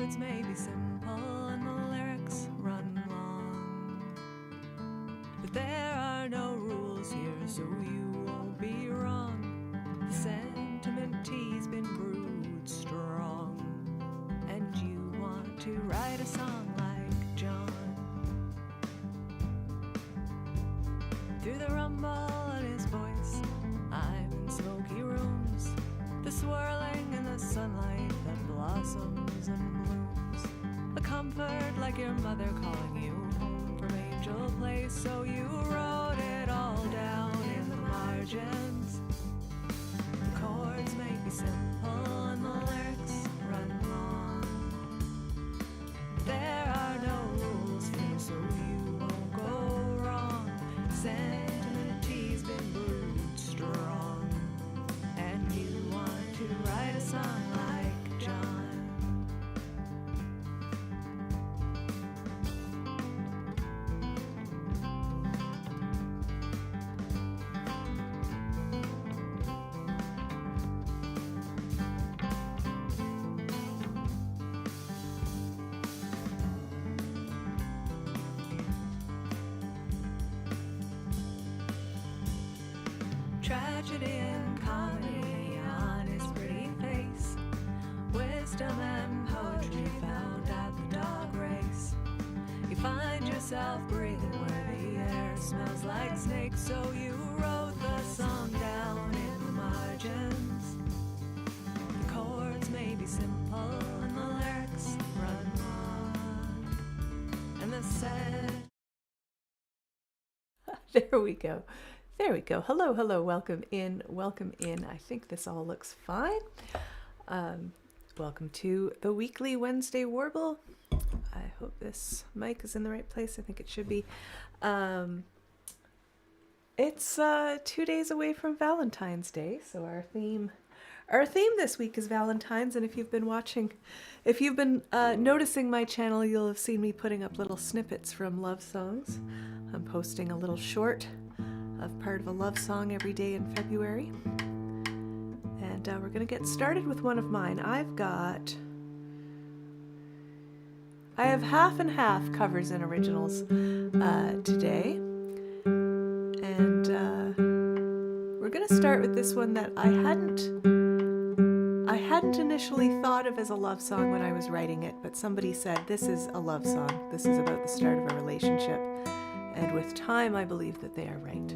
chords may be simple and the lyrics run long, but there are no rules here, so you won't be wrong. The sentiment tea's been brewed strong, and you want to write a song like John. Through the rumble in his voice, I'm in smoky rooms, the swirling in the sunlight that blossoms and blooms, a comfort like your mother calling you home from Angel Place. So you wrote it all down in the margins. The chords may be simple and the lyrics run long. There are no rules here, so you won't go wrong. Sentiment's been brewed strong, and you want to write a song like John. Tragedy and comedy on his pretty face, wisdom and poetry found at the dog race. You find yourself breathing where the air smells like snakes, so you wrote the song down in the margins. The chords may be simple and the lyrics run long, and the set. There we go. There we go. Hello, hello. Welcome in. Welcome in. I think this all looks fine. Welcome to the weekly Wednesday Warble. I hope this mic is in the right place. I think it should be. It's 2 days away from Valentine's Day, so our theme this week is Valentine's. And if you've been noticing my channel, you'll have seen me putting up little snippets from love songs. I'm posting a little short of part of a love song every day in February. And we're going to get started with one of mine. I have half and half covers and originals today. And we're going to start with this one that I hadn't initially thought of as a love song when I was writing it, but somebody said, this is a love song. This is about the start of a relationship. And with time, I believe that they are right.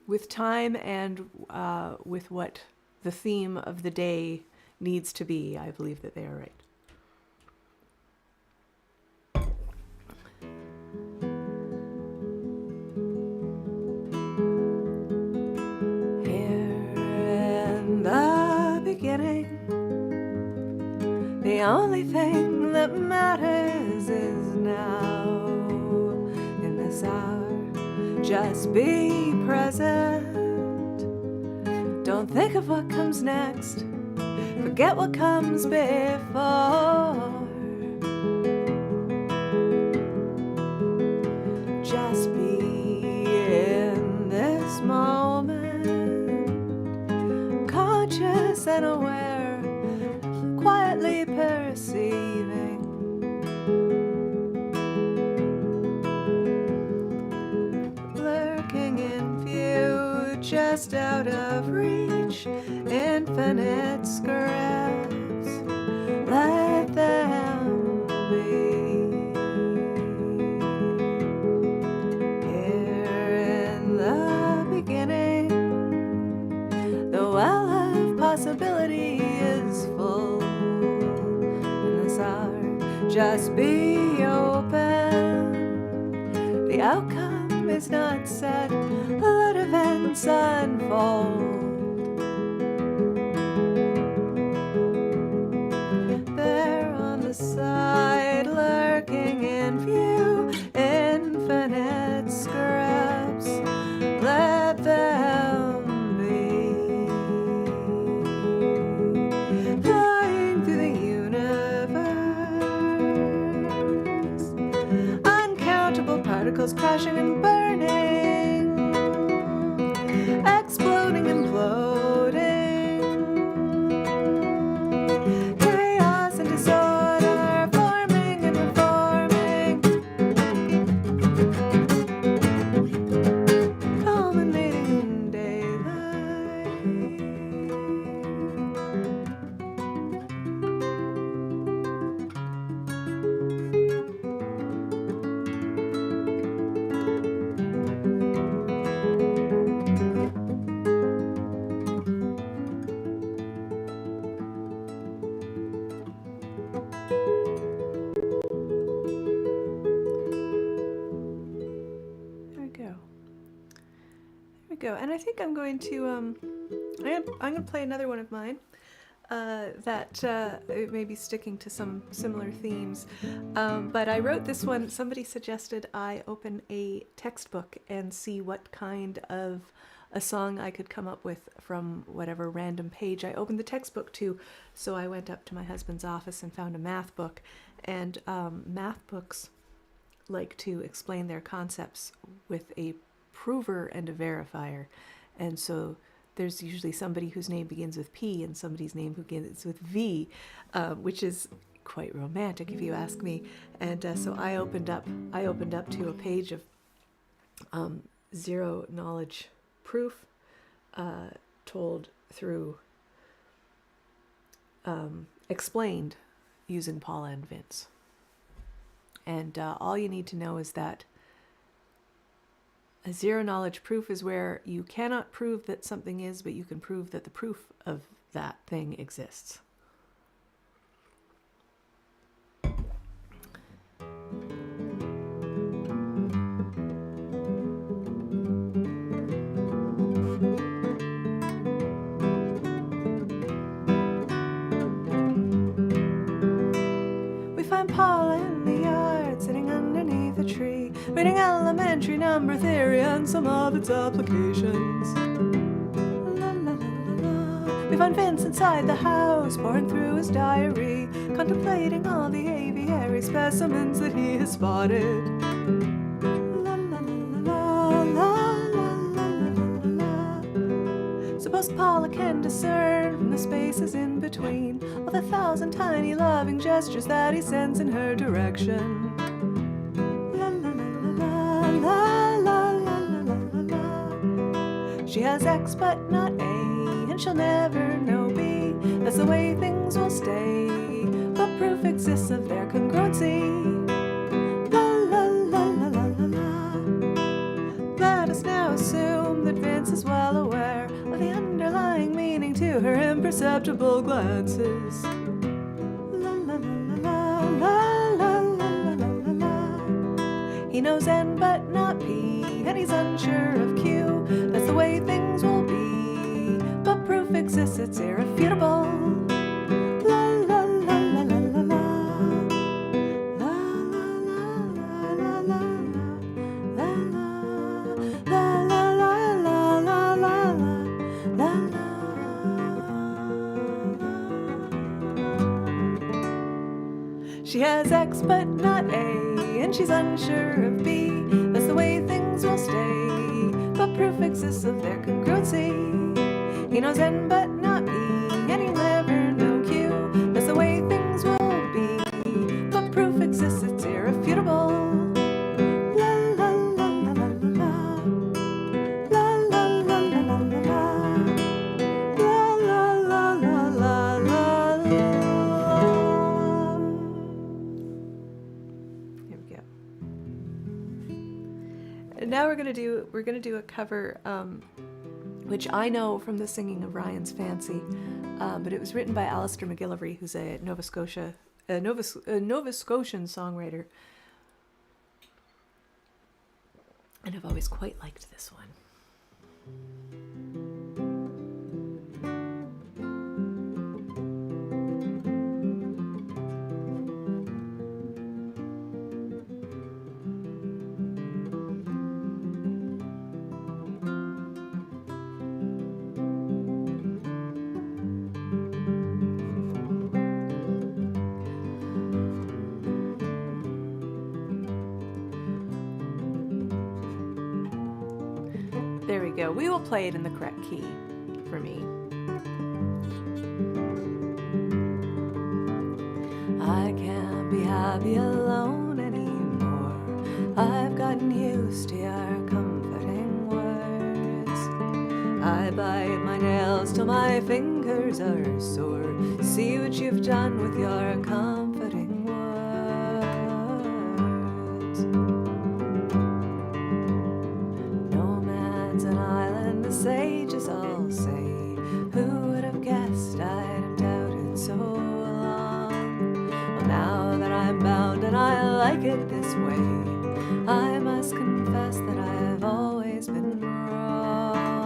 With time and with what the theme of the day needs to be, I believe that they are right. Here in the beginning, the only thing that matters is now. In this hour, just be present. Don't think of what comes next. Forget what comes before. Just be in this moment, conscious and aware, quietly perceiving. Lurking in view, just out of reach, infinite scraps, let them be. Here in the beginning, the well of possibility is full. In this hour, just be open. The outcome is not set, let events unfold. There on the side, lurking in view, infinite scraps, let them be. Flying through the universe, uncountable particles crashing and burning, exploding and imploding. Chaos go. And I think I'm going to I'm going to play another one of mine that it may be sticking to some similar themes. But I wrote this one. Somebody suggested I open a textbook and see what kind of a song I could come up with from whatever random page I opened the textbook to. So I went up to my husband's office and found a math book. And math books like to explain their concepts with a prover and a verifier. And so there's usually somebody whose name begins with P and somebody's name who begins with V, which is quite romantic if you ask me. And so I opened up to a page of zero knowledge proof told through explained using Paula and Vince. And all you need to know is that a zero knowledge proof is where you cannot prove that something is, but you can prove that the proof of that thing exists. We find Paula in the yard, sitting underneath a tree, reading elementary number theory and some of its applications. La, la, la, la. We find Vince inside the house, pouring through his diary, contemplating all the aviary specimens that he has spotted. La, la, la, la, la, la, la, la, la. Suppose Paula can discern from the spaces in between all the thousand tiny loving gestures that he sends in her direction. She has X but not A, and she'll never know B. That's the way things will stay, but proof exists of their congruency. La la la la la la la. Let us now assume that Vince is well aware of the underlying meaning to her imperceptible glances. La la la la la la la la la la. He knows N but not P, and he's unsure of Q. That's the way things will be, but proof exists, it's irrefutable. La la la la la la la. La la la la la la la la la la la la la. She has X but not A, and she's unsure of B. That's the way things will stay, but proof exists of their congruency. He knows N but not P, and he'll never know Q. That's the way things will be, but proof exists, it's irrefutable. La la la la la la la. La la la la la la la. La la la la la la la. Here we go. And now we're gonna do a cover, which I know from the singing of Ryan's Fancy, but it was written by Alistair McGillivray, who's a Nova Scotian songwriter, and I've always quite liked this one. There we go. We will play it in the correct key for me. I can't be happy alone anymore. I've gotten used to your comforting words. I bite my nails till my fingers are sore. See what you've done with your comforting words. An island, the sages all say. Who would have guessed I'd have doubted so long? Well, now that I'm bound and I like it this way, I must confess that I've always been wrong.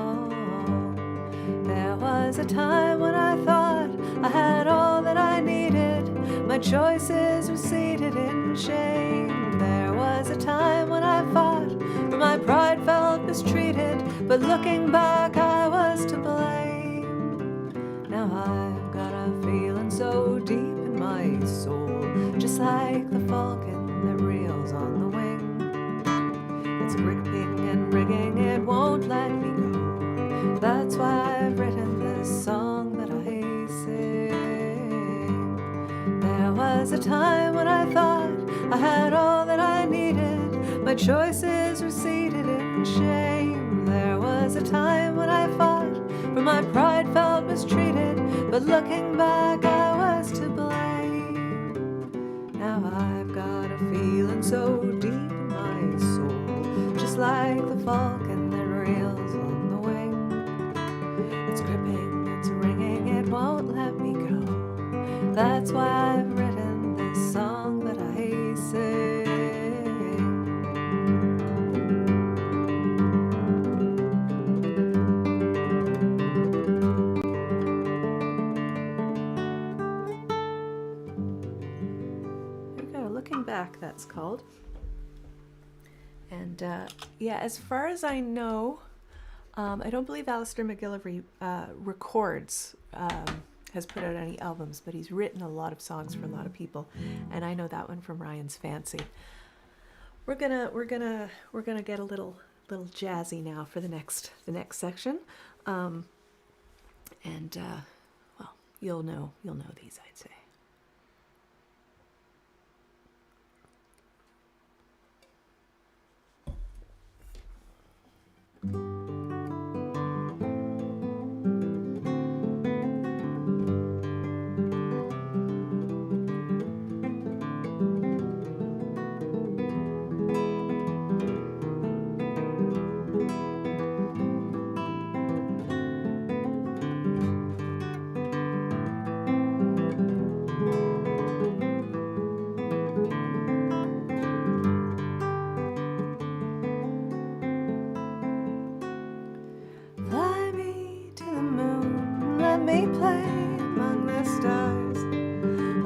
a time when I thought I had all that I needed. My choices receded in shame. There was a time when I fought, for my pride felt mistreated, but looking back I was to blame. Now I've got a feeling so deep in my soul, just like the falcon that reels on the wing. It's gripping and rigging, it won't let me go. That's why I've written this song that I sing. There was a time when I thought I had all that I needed. My choices receded in shame. There was a time when I fought, for my pride felt mistreated, but looking back I was to blame. Now I've got a feeling so deep in my soul, just like the falcon that reels on the wing. It's gripping, it's ringing, it won't let me go. That's why I've written this song that I sing. Here we go, Looking Back, that's called. And yeah, as far as I know, I don't believe Alistair McGillivray records, has put out any albums, but he's written a lot of songs for a lot of people, and I know that one from Ryan's Fancy. We're gonna get a little jazzy now for the next section, and well, you'll know these, I'd say.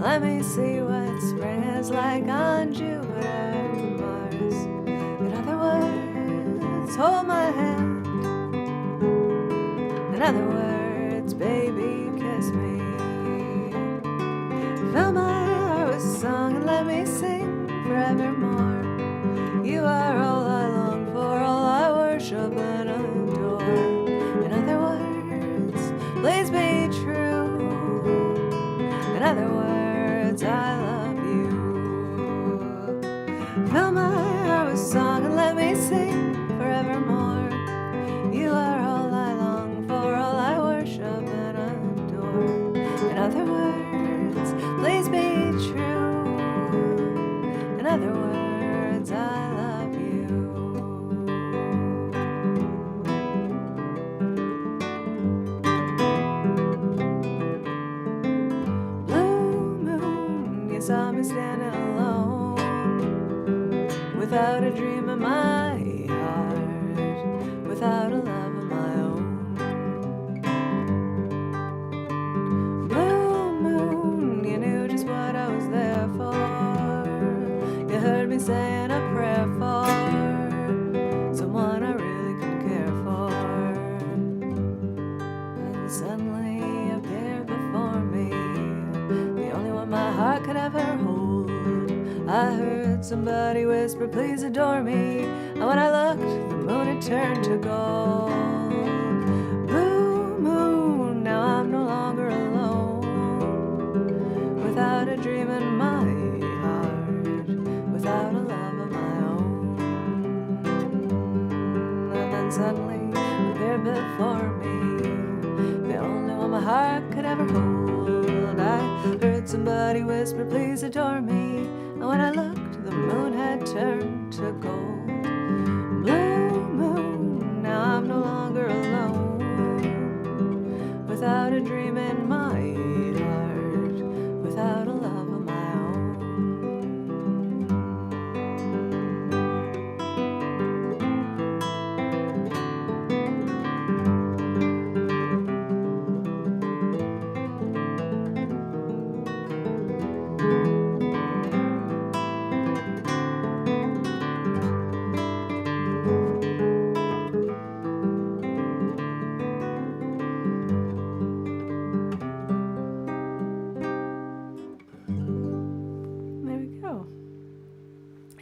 Let me see what spring is like on Jupiter and Mars. In other words, hold my hand. In other words, baby, kiss me. Fill my heart with song and let me sing forevermore. You are all I long for, all I worship and adore. In other words, please be true. In other words, I love you. Fill my heart with song and let me sing forevermore. You are all I long for, all I worship and adore. In other words, please be true. In other words, I love you. Saw me standing alone, without a dream in my heart, without a love of my own. Blue moon, you knew just what I was there for. You heard me saying a prayer for someone I really could care for. And suddenly appeared before me, the only one my heart could ever hold. I heard somebody whisper, please adore me. And when I looked, the moon had turned to gold. Blue moon, now I'm no longer alone, without a dream in my heart, without a love of my own. And then suddenly appeared before me, the only one my heart could ever hold. I heard somebody whisper, please adore me. And when I looked, the moon had turned to gold. Blue moon, now I'm no longer alone, without a dream in my heart, without a love of my own.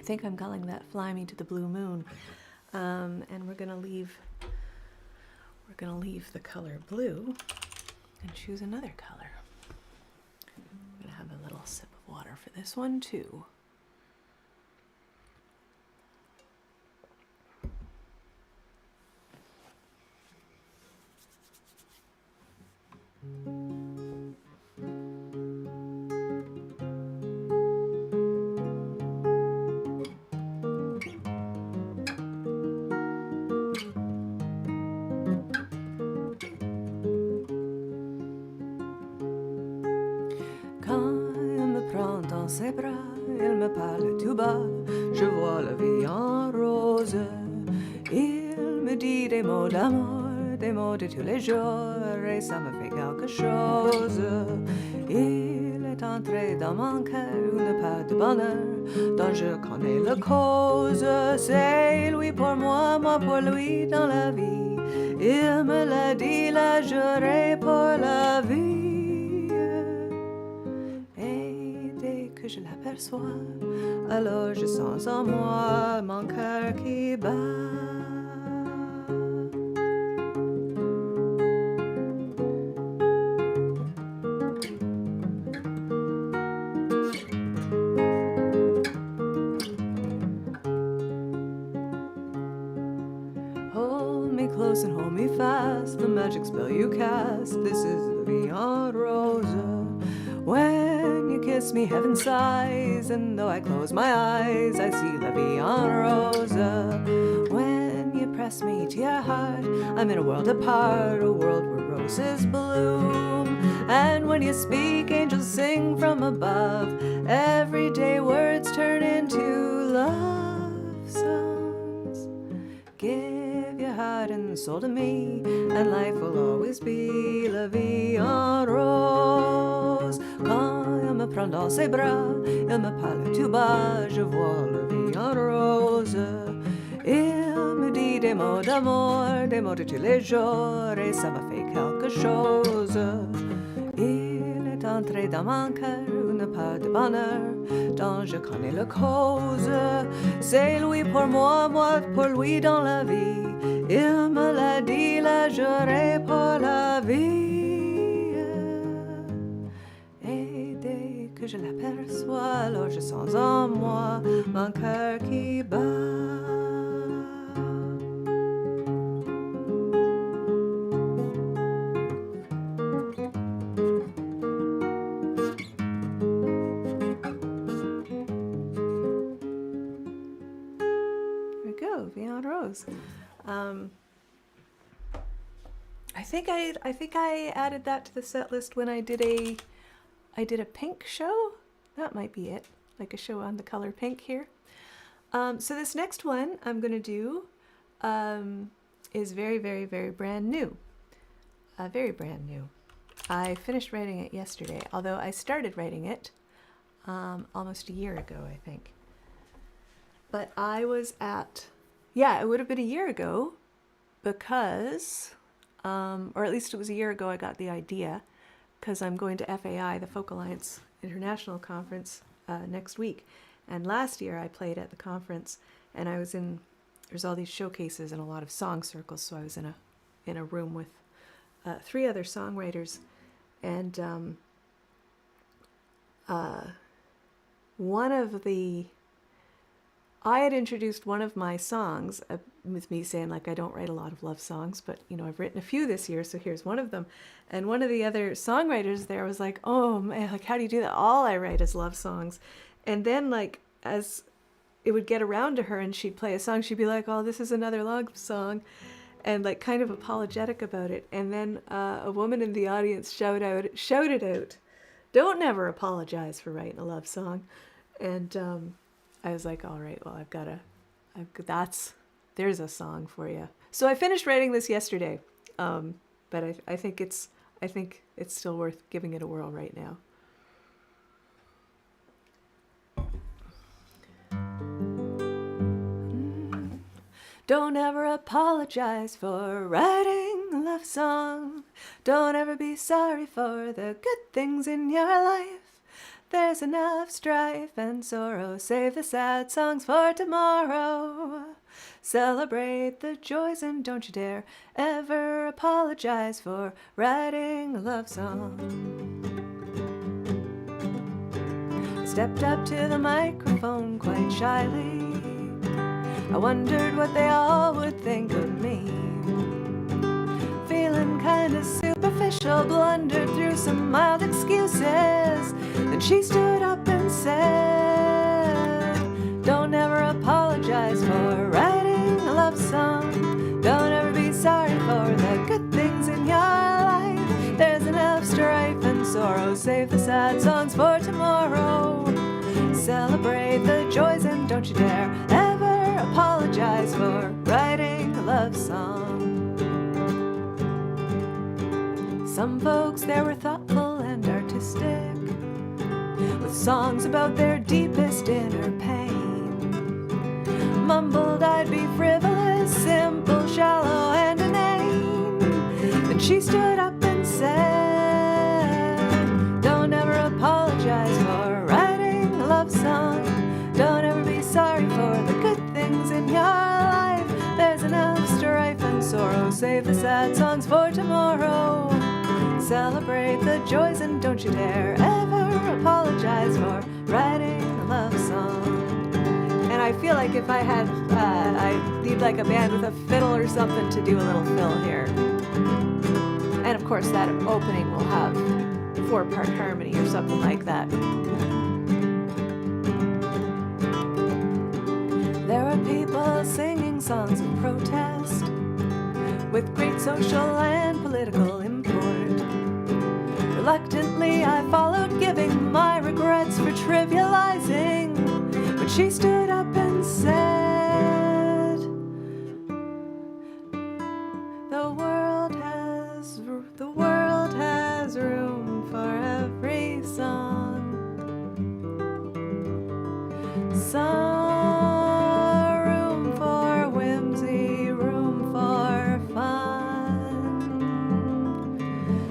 I think I'm calling that Fly Me to the Blue Moon. And we're gonna leave the color blue and choose another color. I'm gonna have a little sip of water for this one too. Ses bras, il me parle tout bas, je vois la vie en rose. Il me dit des mots d'amour, des mots de tous les jours, et ça me fait quelque chose. Il est entré dans mon cœur une part de bonheur, dont je connais la cause. C'est lui pour moi, moi pour lui dans la vie. Il me l'a dit, la juré pour la vie. Que je l'aperçois, alors je sens en moi mon cœur qui bat. Hold me close and hold me fast, the magic spell you cast, this is the vie en rose. When you kiss me, heaven sighs, and though I close my eyes, I see la vie en rose. When you press me to your heart, I'm in a world apart, a world where roses bloom. And when you speak, angels sing from above, everyday words turn into love songs. Give your heart and soul to me, and life will always be la vie en rose. Quand il me prend dans ses bras, il me parle tout bas, je vois la vie en rose. Il me dit des mots d'amour, des mots de tous les jours, et ça m'a fait quelque chose. Il est entré dans mon cœur une part de bonheur, dont je connais la cause. C'est lui pour moi, moi pour lui dans la vie. Il me l'a dit, la juré pour la vie. Et dès que je l'aperçois, alors je sens en moi mon cœur qui bat. I think I added that to the set list when I did a pink show. That might be it, like a show on the color pink here. So this next one I'm gonna do is very, very, very brand new. Very brand new. I finished writing it yesterday, although I started writing it almost a year ago, I think. But I was at, it would have been a year ago because, or at least it was a year ago I got the idea, because I'm going to FAI, the Folk Alliance International Conference, next week. And last year I played at the conference, and I was there's all these showcases and a lot of song circles, so I was in a room with 3 other songwriters, and I had introduced one of my songs with me saying, like, I don't write a lot of love songs, but, you know, I've written a few this year, so here's one of them. And one of the other songwriters there was like, oh, man, like, how do you do that? All I write is love songs. And then, like, as it would get around to her and she'd play a song, she'd be like, oh, this is another love song, and, like, kind of apologetic about it. And then a woman in the audience shouted out, don't never apologize for writing a love song. And I was like, all right, well, there's a song for you. So I finished writing this yesterday, but I think it's still worth giving it a whirl right now. Don't ever apologize for writing a love song. Don't ever be sorry for the good things in your life. There's enough strife and sorrow. Save the sad songs for tomorrow. Celebrate the joys and don't you dare ever apologize for writing a love song. I stepped up to the microphone quite shyly. I wondered what they all would think of me. Feeling kinda superficial, blundered through some mild excuses. Then she stood up and said, don't ever apologize for writing a love song. Don't ever be sorry for the good things in your life. There's enough strife and sorrow. Save the sad songs for tomorrow. Celebrate the joys and don't you dare ever apologize for writing a love song. Some folks there were thoughtful and artistic, with songs about their deepest inner pain. Mumbled I'd be frivolous, simple, shallow, and inane. Then she stood up and said, don't ever apologize for writing a love song. Don't ever be sorry for the good things in your life. There's enough strife and sorrow. Save the sad songs for tomorrow. Celebrate the joys and don't you dare ever apologize for writing a love song. And I feel like if I had, I need like a band with a fiddle or something to do a little fill here. And of course that opening will have 4-part harmony or something like that. There are people singing songs of protest with great social and political import. Reluctantly I followed, giving my regrets for trivializing, but she stood up and said, the world has room for every song. Some room for whimsy, room for fun.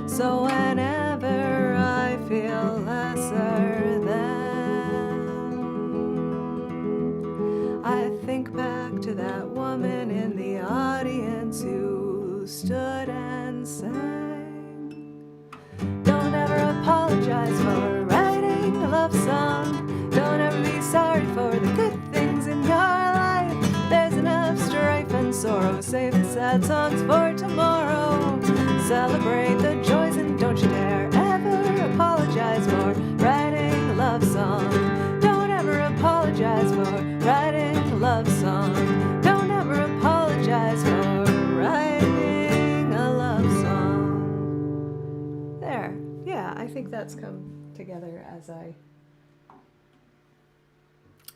So whenever I feel lesser than, I think back to that woman in the audience who stood and sang. Don't ever apologize for writing a love song. Don't ever be sorry for the good things in your life. There's enough strife and sorrow. Save the sad songs for tomorrow. Celebrate the joys and don't you dare ever apologize for writing a love song. Don't ever apologize for writing a love song. Don't ever apologize for writing a love song. There. Yeah, I think that's come together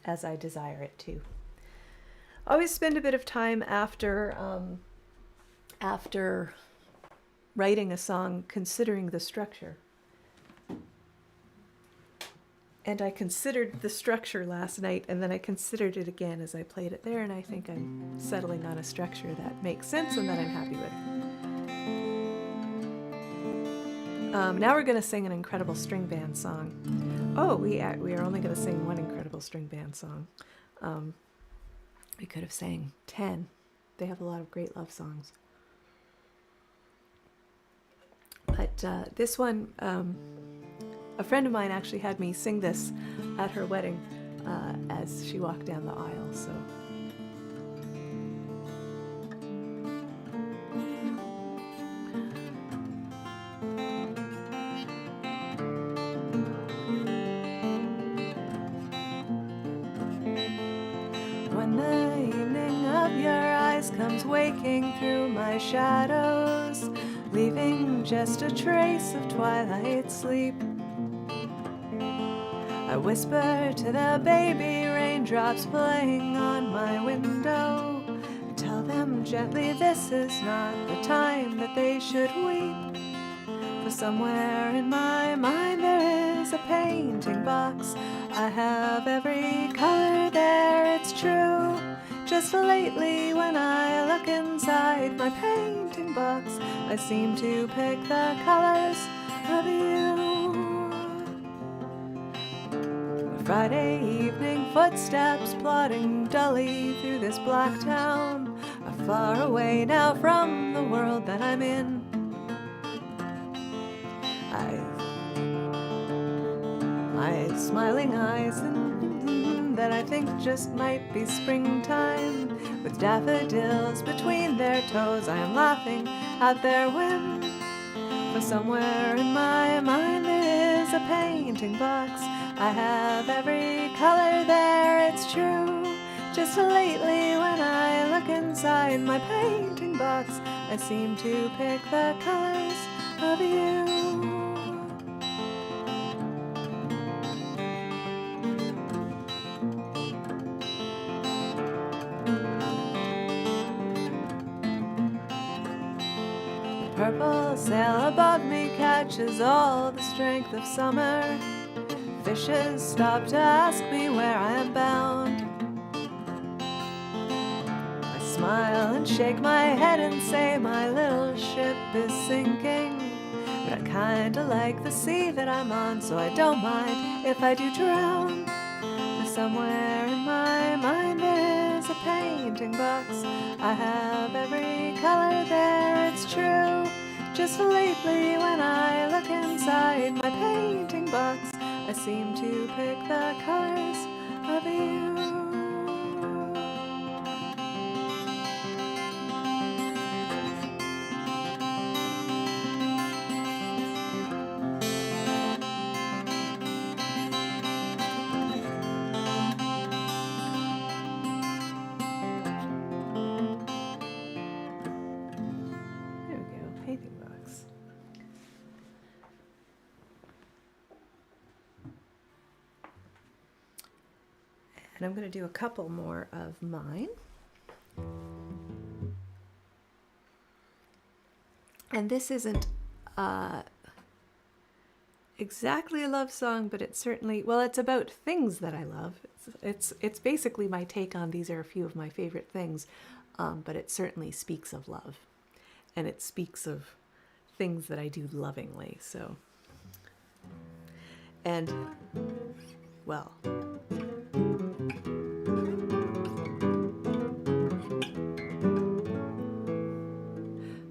as I desire it to. Always spend a bit of time after writing a song considering the structure. And I considered the structure last night, and then I considered it again as I played it there, and I think I'm settling on a structure that makes sense and that I'm happy with. Now we're going to sing an incredible string band song. Oh, we are only going to sing one incredible string band song. We could have sang 10. They have a lot of great love songs. But this one, a friend of mine actually had me sing this at her wedding as she walked down the aisle. So. When the evening of your eyes comes waking through my shadows, leaving just a trace of twilight sleep, I whisper to the baby raindrops playing on my window, and tell them gently this is not the time that they should weep. For somewhere in my mind there is a painting box. I have every color there, it's true. Just lately when I look inside my painting box, I seem to pick the colors of you. Friday evening footsteps plodding dully through this black town are far away now from the world that I'm in. My smiling eyes that I think just might be springtime, with daffodils between their toes, I am laughing at their whim. For somewhere in my mind there is a painting box. I have every color there, it's true. Just lately when I look inside my painting box, I seem to pick the colors of you. Purple sail above me catches all the strength of summer. Fishes stop to ask me where I am bound. I smile and shake my head and say my little ship is sinking, but I kinda like the sea that I'm on, so I don't mind if I do drown. For somewhere in my mind there is a painting box. I have every color there, it's true. Just lately when I look inside my painting box, I seem to pick the colors of you. There we go, painting box. And I'm going to do a couple more of mine. And this isn't exactly a love song, but it's certainly, well, it's about things that I love. It's basically my take on these are a few of my favorite things, but it certainly speaks of love. And it speaks of things that I do lovingly, so. And, well,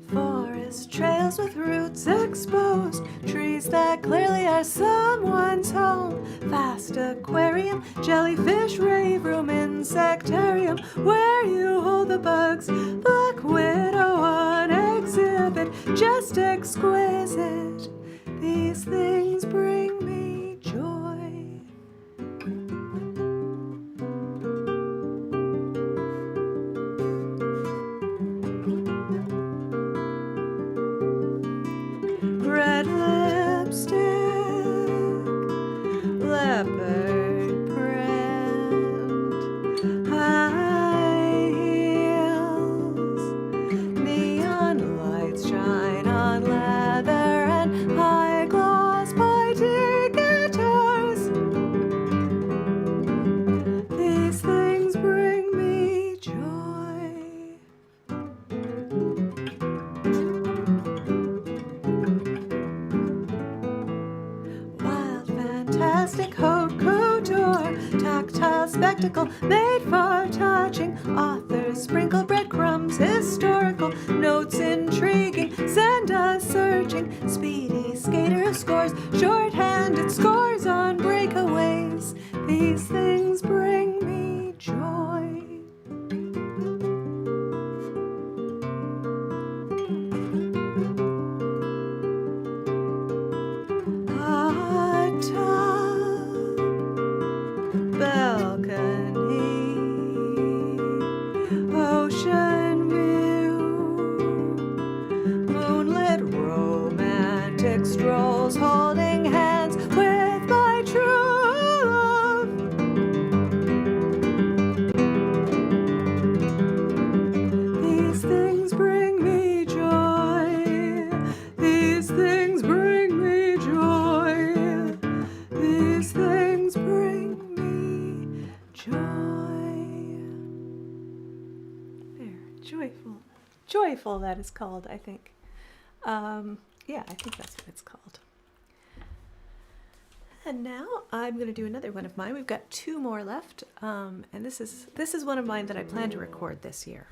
forest trails with roots exposed, trees that clearly are someone's home, vast aquarium, jellyfish rave room, insectarium, where you hold the bugs, black widow on exhibit, just exquisite. These things bring me joy. Red lipstick, leopard print, high heels, neon lights shine on leather and high gloss pointy guitars. These things bring me joy. Wild, fantastic haute couture, tactile spectacle made for touching. Authors sprinkle breadcrumbs, historical notes intriguing. Send us searching. Speedy skater scores, short-handed scores on breakaways. These things bring me joy. Hot tub, balcony, ocean view, moonlit romantic strolls, holding hands with my true love. These things bring me joy. These things bring me joy. These things bring me joy. There, joyful. Joyful, that is called, I think. Yeah, I think that's what it's called. And now I'm going to do another one of mine. We've got two more left, and this is one of mine that I plan to record this year.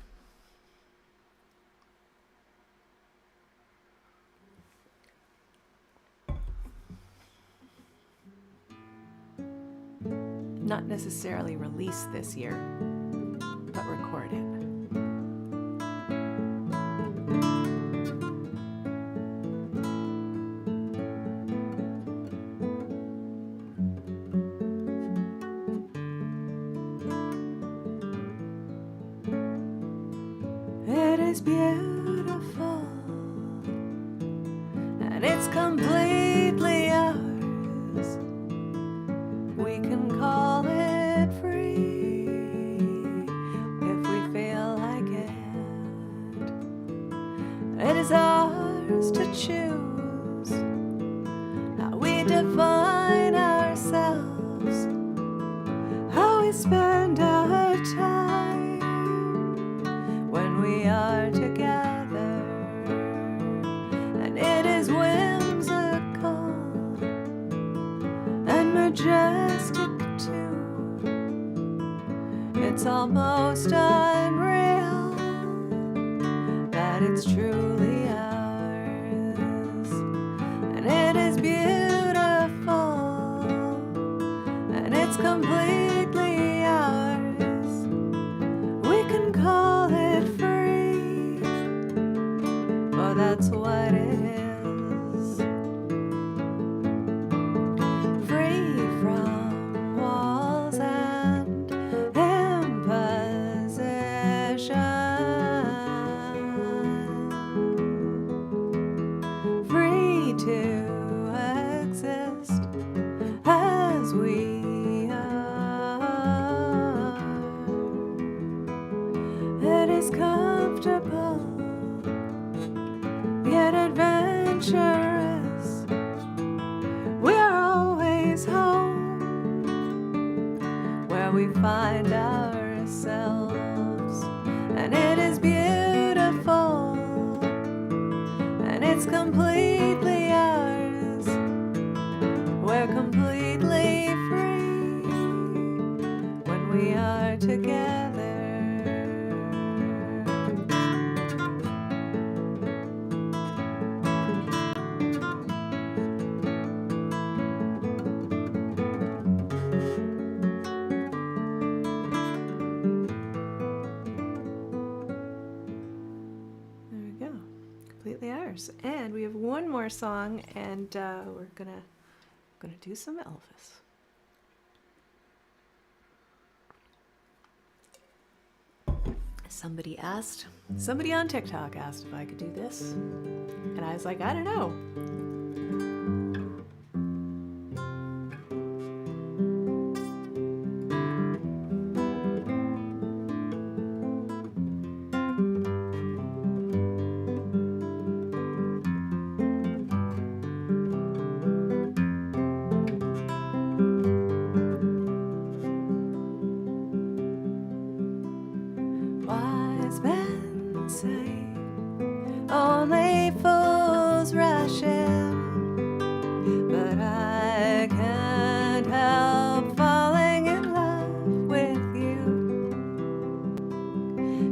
Not necessarily released this year, but record it. It is beautiful, and it's completely ours. We can call it free if we feel like it. It is ours to choose how we define ourselves, how we spend our time when we are together. And it is whimsical and majestic too. It's almost unreal that it's truly ours. And it is beautiful, and it's completely ours. We can call it free, for that's what it is. Free from walls and imposition. Free to exist as we are. It is comfortable, yet adventurous. We're always home, where we find ourselves. And it is beautiful, and it's completely ours. We're completely free when we are together. There we go. Completely ours. And we have one more song, and we're gonna do some Elvis. Somebody on TikTok asked if I could do this, and I was like, I don't know. Wise men say only fools rush in, but I can't help falling in love with you.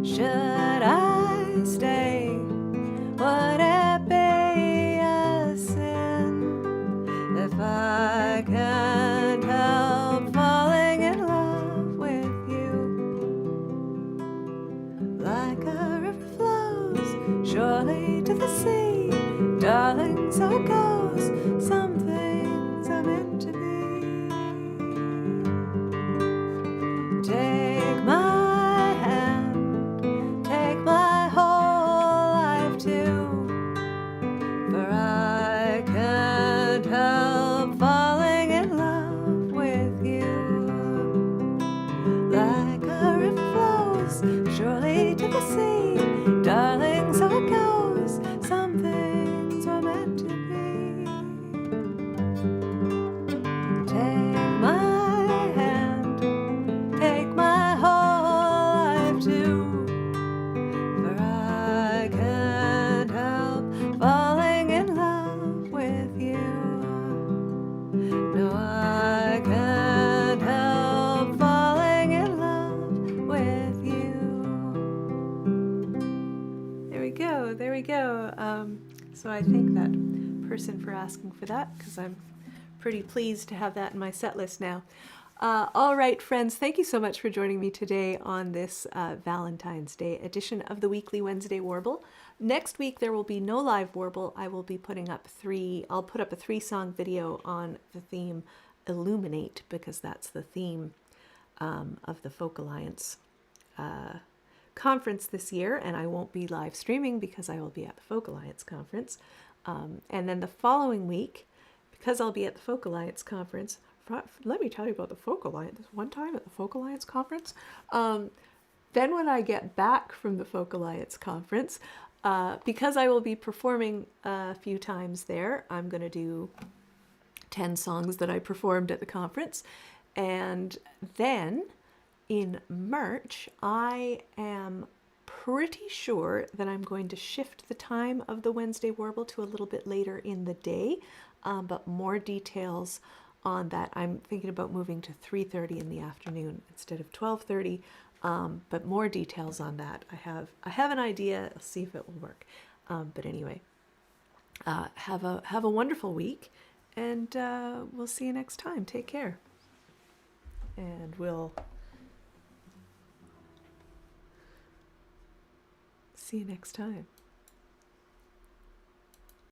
Should I stay? Would it be a sin if I can't help falling in love with you? Like a river flows surely to the sea, darling, so it goes. Some things are meant to be. Take my hand, take my whole life too, for I can't help falling in love with you. Like a river flows surely to the sea, darling, so it goes. Some things were meant to be. So I thank that person for asking for that, because I'm pretty pleased to have that in my set list now. All right, friends, thank you so much for joining me today on this Valentine's Day edition of the weekly Wednesday Warble. Next week, there will be no live Warble. I will be putting up I'll put up a 3-song video on the theme Illuminate, because that's the theme of the Folk Alliance conference this year, and I won't be live streaming because I will be at the Folk Alliance conference. And then the following week, because I'll be at the Folk Alliance conference, let me tell you about the Folk Alliance. One time at the Folk Alliance conference, then when I get back from the Folk Alliance conference, because I will be performing a few times there, I'm going to do 10 songs that I performed at the conference. And then in March, I am pretty sure that I'm going to shift the time of the Wednesday Warble to a little bit later in the day, but more details on that. I'm thinking about moving to 3:30 in the afternoon instead of 12:30, but more details on that. I have an idea. I'll see if it will work. But anyway, have a wonderful week, and we'll see you next time. Take care, and we'll see you next time.